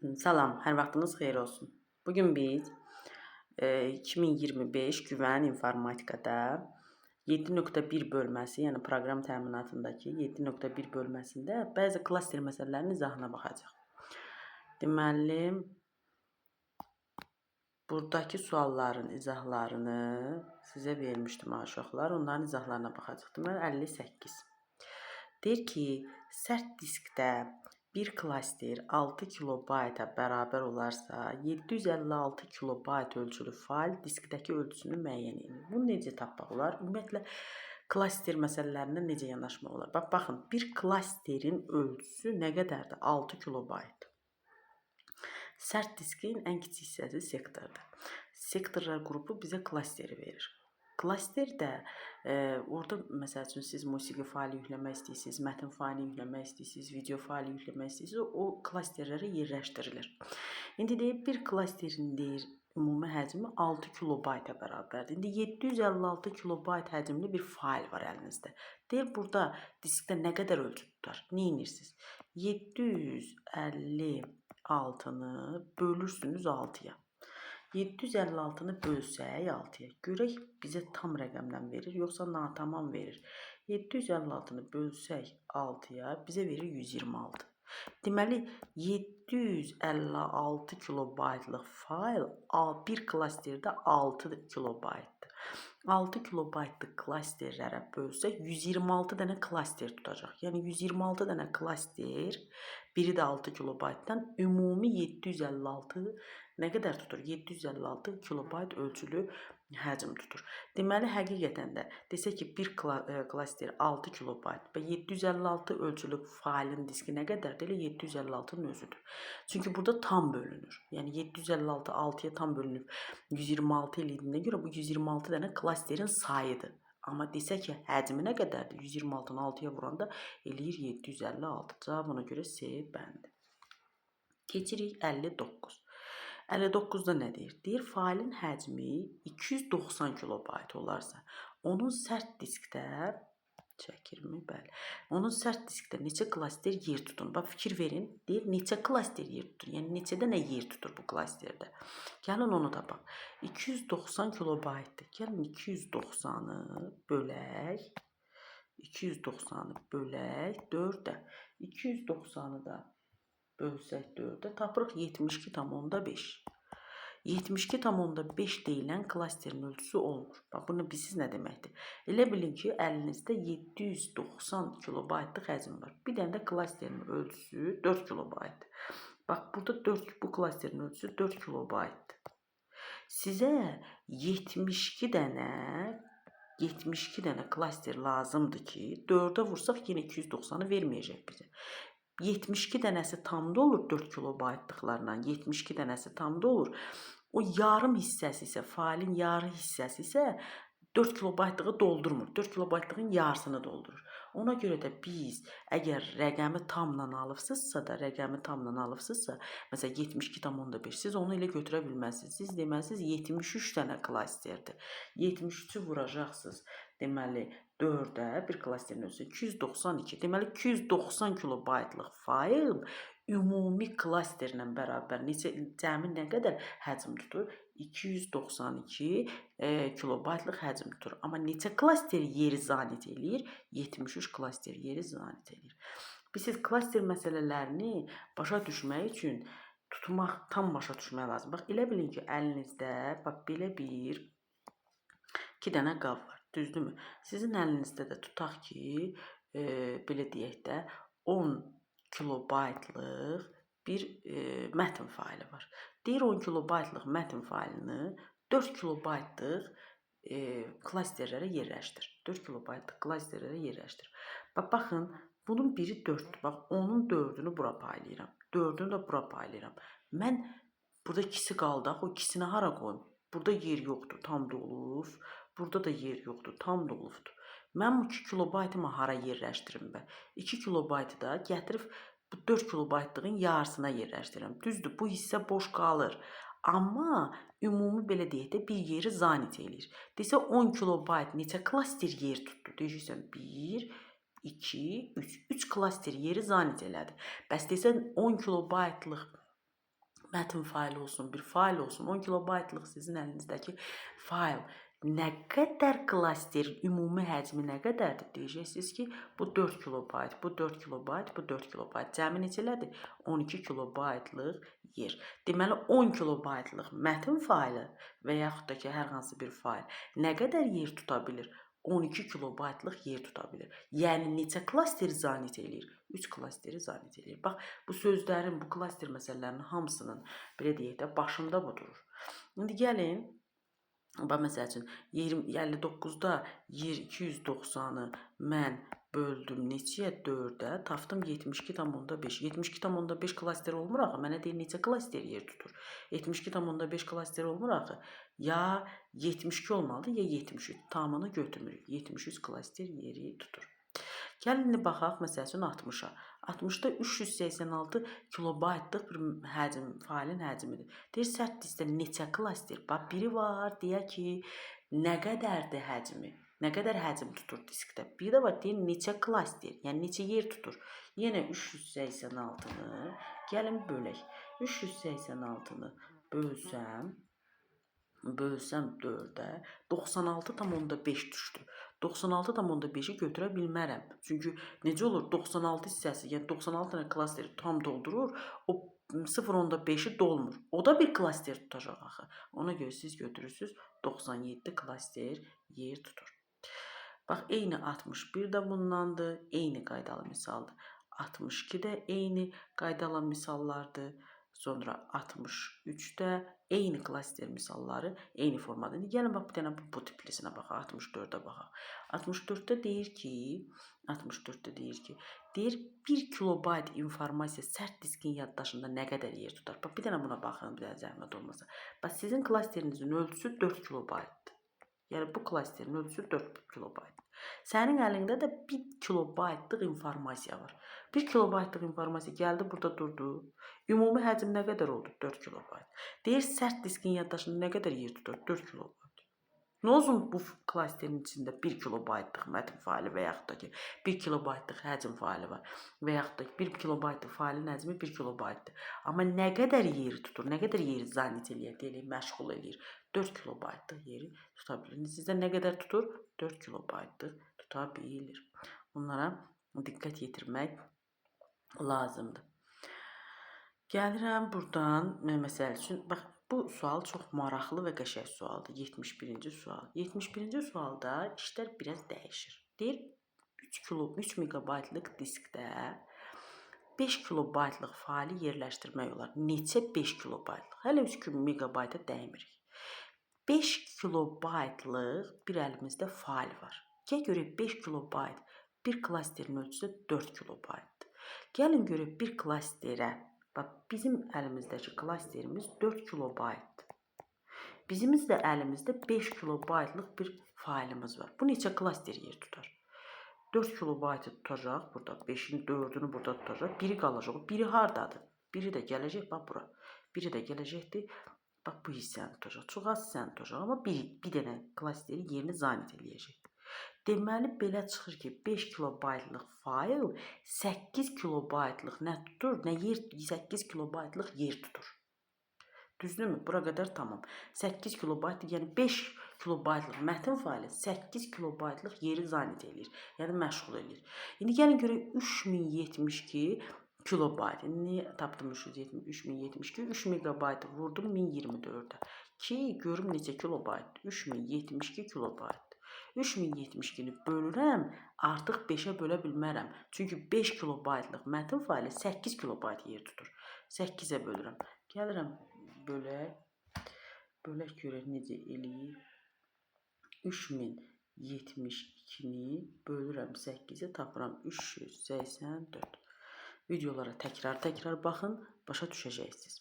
Salam, hər vaxtınız xeyir olsun. Bugün biz 2025 güvən informatikada 7.1 bölməsi, yəni proqram təminatındakı 7.1 bölməsində bəzi klaster məsələlərinin izahına baxacağıq. Deməli, buradakı sualların izahlarını sizə vermişdim uşaqlar. Onların izahlarına baxacaq. Deməli, 58. Deyir ki, sərt diskdə bir klaster 6 kilobayta bərabər olarsa, 756 kilobayt ölçülü fayl diskdəki ölçüsünü müəyyən edin. Bunu necə tapmaq olar? Ümumiyyətlə, klaster məsələlərində necə yanaşmaq olar? Baxın, bir klasterin ölçüsü nə qədərdir? 6 kilobayt. Sərt diskin ən kiçik hissəsi sektordur. Sektorlar qrupu bizə klasteri verir. Klaster də orada məsəl üçün siz musiqi faylı yükləmək istəyirsiniz, mətn faylı yükləmək istəyirsiniz, video faylı yükləmək istəyirsiniz, o klasterlərə yerləşdirilir. İndi deyib bir klasterin deyir ümumi həcmi 6 kilobayta bərabərdir. İndi 756 kilobayt həcmli bir fayl var əlinizdə. Deyir burada diskdə nə qədər ölçü tutar? Nə edirsiniz? 756-nı bölürsünüz 6-ya. 756-nı bölsək 6-ya. Görək bizə tam rəqəmdən verir, yoxsa natamam verir. 756-nı bölsək 6-ya bizə verir 126. Deməli, 756 kilobaytlıq fayl bir klasterdə 6 kilobaytdır. 6 kilobaytlıq klasterlərə bölsək 126 dənə klaster tutacaq. Yəni 126 dənə klaster, biri də 6 kilobaytdan ümumi 756 nə qədər tutur? 756 kilobayt ölçülü həcm tutur. Deməli, həqiqətən də desək ki, bir klaster 6 kilobayt və 756 ölçülü faylın diski nə qədərdir? Elə 756-nın özüdür. Çünki burada tam bölünür. Yəni 756 6-ya tam bölünüb 126 elədiyinə görə bu 126 dənə klasterin sayıdır. Amma desək ki, həcmi nə qədərdir? 126-nı 6-ya vuranda eləyir 756. Cavab ona görə C bəndi. Keçirik 59. 59-da nə deyir? Deyir, faylın həcmi 290 kilobayt olarsa, onun sərt diskdə, çəkirmi? Bəli. Onun sərt diskdə neçə klaster yer tutur? Bax, fikir verin. Deyir, neçə klaster yer tutur? Yəni, neçə dənə yer tutur bu klasterdə? Gəlin onu da bax. 290 kilobaytdır. Gəlin 290-ı bölək. 290-ı bölək 4-də. 290-ı da bölsək 4-də tapırıq 72,5. 72,5 deyilən klasterin ölçüsü olmur. Bax, bunu bilsiniz nə deməkdir? Elə bilin ki, əlinizdə 790 kilobaytlıq həcm var. Bir dənə də klasterin ölçüsü 4 kilobaytdır. Bax, burada bu klasterin ölçüsü 4 kilobaytdır. Sizə 72 dənə klaster lazımdır ki, 4-ə vursaq yenə 290-ı verməyəcək bizə. 72 dənəsi tamda olur 4 kilobaytlıqlarla, 72 dənəsi tamda olur. O yarım hissəsi isə, failin yarı hissəsi isə 4 kilobaytlığı doldurmur. 4 kilobaytlığın yarısını doldurur. Ona görə də biz əgər rəqəmi tamla alıbsınızsa, məsələn 72,5, siz onu elə götürə bilməzsiniz. Siz deməlisiniz 73 dənə klasterdir. 73-ü vuracaqsınız. Deməli 4-ə bir klasterin ölçüsü 292. Deməli 290 kilobaytlıq fayl ümumi klasterlə bərabər cəmi nə qədər həcm tutur? 292 kilobaytlıq həcm tutur. Amma neçə klaster yeri zanit eləyir? 73 klaster yeri zanit eləyir. Biz klaster məsələlərini başa düşmək üçün tam başa düşmək lazım. Bax, elə bilin ki, əlinizdə belə bir 2 dənə qab var. Düzdürmü? Sizin əlinizdə də tutaq ki, belə deyək də 10 kilobaytlıq bir mətn faylı var. Deyir 10 kilobaytlıq mətn faylını 4 kilobaytlıq klasterlərə yerləşdir. 4 kilobaytlıq klasterlərə yerləşdir. Baxın, bunun biri 4-dür. Bax, onun 4-ünü bura paylayıram. 4-ünü də bura paylayıram. Mən burada ikisi qaldı. O ikisini hara qoyum? Burada yer yoxdur, tam dolub. Burada da yer yoxdur, tam dolubdur. Mən bu 2 kilobaytımı hara yerləşdirim bə? 2 kilobaytı da gətirib bu 4 kilobaytlığın yarısına yerləşdirirəm. Düzdür, bu hissə boş qalır. Amma ümumi belə deyək də bir yeri zanit eləyir. Desə 10 kilobayt neçə klaster yer tutdu? Deyirsən 1, 2, 3. 3 klaster yeri zanit elədi. Bəs desən 10 kilobaytlıq Mətn faylı olsun, bir fayl olsun, 10 kilobaytlıq sizin əlinizdəki fayl nə qədər klasterin ümumi həcmi nə qədərdir? Deyəcəksiniz ki, bu 4 kilobayt, bu 4 kilobayt, bu 4 kilobayt. Cəmi neçələrdir? 12 kilobaytlıq yer. Deməli, 10 kilobaytlıq mətn faylı və yaxud da ki, hər hansı bir fayl nə qədər yer tuta bilir? 12 kilobaytlıq yer tuta bilir. Yəni, neçə klasteri zanit eləyir? 3 klasteri zanit eləyir. Bax, bu sözlərin, bu klaster məsələlərinin hamısının, belə deyək də, başında bu durur. İndi gəlin, bax, məsəl üçün, 59-da yer 290-ı mən böldüm neçəyə? 4-ə, tapdım 72,5. 72,5 klaster olmur axı, mənə deyir neçə klaster yer tutur? 72,5 klaster olmur axı. Ya 72 olmalıdır, ya 73. Tamamını götürmürük. 73 klaster yeri tutur. Gəlin, indi baxaq, məsəl üçün 60-a. 60-da 386 kilobaytlıq bir həcm, failin həcmidir. Deyir, sərt diskdə neçə klaster? Bax, biri var, deyək ki, nə qədərdir həcmi? Nə qədər həcm tutur diskdə? Bir də var, deyir, neçə klaster? Yəni, neçə yer tutur? Yenə 386-nı gəlin bölək. 386-nı bölsəm 4-ə 96,5 düşdü. 96,5-i götürə bilmərəm. Çünki necə olur? 96 hissəsi, yəni 96 dənə klasteri tam doldurur, o 0,5-i dolmur. O da bir klaster tutacaq axı. Ona görə siz götürürsünüz, 97 klaster yer tutur. Bax, eyni 61 də bundandır, eyni qaydalı misaldır. 62 də eyni qaydalı misallardır. Sonra 63-də eyni klaster misalları eyni formada. İndi gəlin, bax, bir dənə bu tiplisinə baxaq, 64-də baxaq. 64-də deyir ki, deyir 1 kilobayt informasiya sərt diskin yaddaşında nə qədər yer tutar? Bax, bir dənə buna baxın, bir dənə zəhmət olmasa. Bax, sizin klasterinizin ölçüsü 4 kilobaytdır. Yəni, bu klasterin ölçüsü 4 kilobayt. Sənin əlində də 1 kilobaytlıq informasiya var. 1 kilobaytlıq informasiya gəldi, burada durdu. Ümumi həcm nə qədər oldu? 4 kilobayt. Deyir, sərt diskin yaddaşında nə qədər yer tutur? 4 kilobayt. Nə olsun bu klasterin içində 1 kilobaytlıq mətn faili və yaxud da ki, 1 kilobaytlıq həcm faili var və yaxud da ki, 1 kilobaytlıq failin həcmi 1 kilobaytdır. Amma nə qədər yeri tutur, nə qədər yeri zanit eləyir, deyil, məşğul eləyir? 4 kilobaytlıq yeri tuta bilir. Sizdə nə qədər tutur? 4 kilobaytlıq tuta bilir. Bunlara diqqət yetirmək lazımdır. Gəlirəm buradan, məsəl üçün, bax, bu sual çox maraqlı və qəşəng sualdır. 71-ci sual. 71-ci sualda işlər biraz dəyişir. Deyir, 3 megabaytlıq diskdə 5 kilobaytlıq faili yerləşdirmək olar. Neçə 5 kilobaytlıq? Hələ 3 megabayta dəymirik. 5 kilobaytlıq bir əlimizdə fail var. Gəl görək 5 kilobayt bir klasterin ölçüsü 4 kilobaytdır. Gəlin görək bir klasterə, bax, bizim əlimizdəki klasterimiz 4 kilobaytdır. Bizim də əlimizdə 5 kilobaytlıq bir failimiz var. Bu neçə klaster yer tutar? 4 kilobaytı tutacaq, burada 5-in 4-ünü burada tutacaq, biri qalacaq. Biri hardadır? Biri də gələcək, bax, bura. Biri də gələcəkdir, bax, bu hissəni tutacaq. Çox az hissəni tutacaq, amma bir dənə klasteri yerini zanit eləyəcək. Deməli, belə çıxır ki, 5 kilobaytlıq fail 8 kilobaytlıq nə tutur? Nə yer? 8 kilobaytlıq yer tutur. Düzdürmü? Bura qədər tamam. 8 kilobayt, yəni 5 kilobaytlıq mətn faili 8 kilobaytlıq yeri zanit eləyir. Yəni, məşğul eləyir. İndi gəlin görək 3072 kilobayt. Niyə tapdım 3072? 3 megabaytı vurdum 1024-ə. Ki, görüm neçə kilobayt? 3072 kilobayt. 3072-ni bölürəm, artıq 5-ə bölə bilmərəm. Çünki 5 kilobaytlıq mətn faili 8 kilobayt yer tutur. 8-ə bölürəm. Gəlirəm, bölək görək necə eləyir. 3072-ni bölürəm 8-ə, tapıram 384. Videolara təkrar baxın, başa düşəcəksiniz.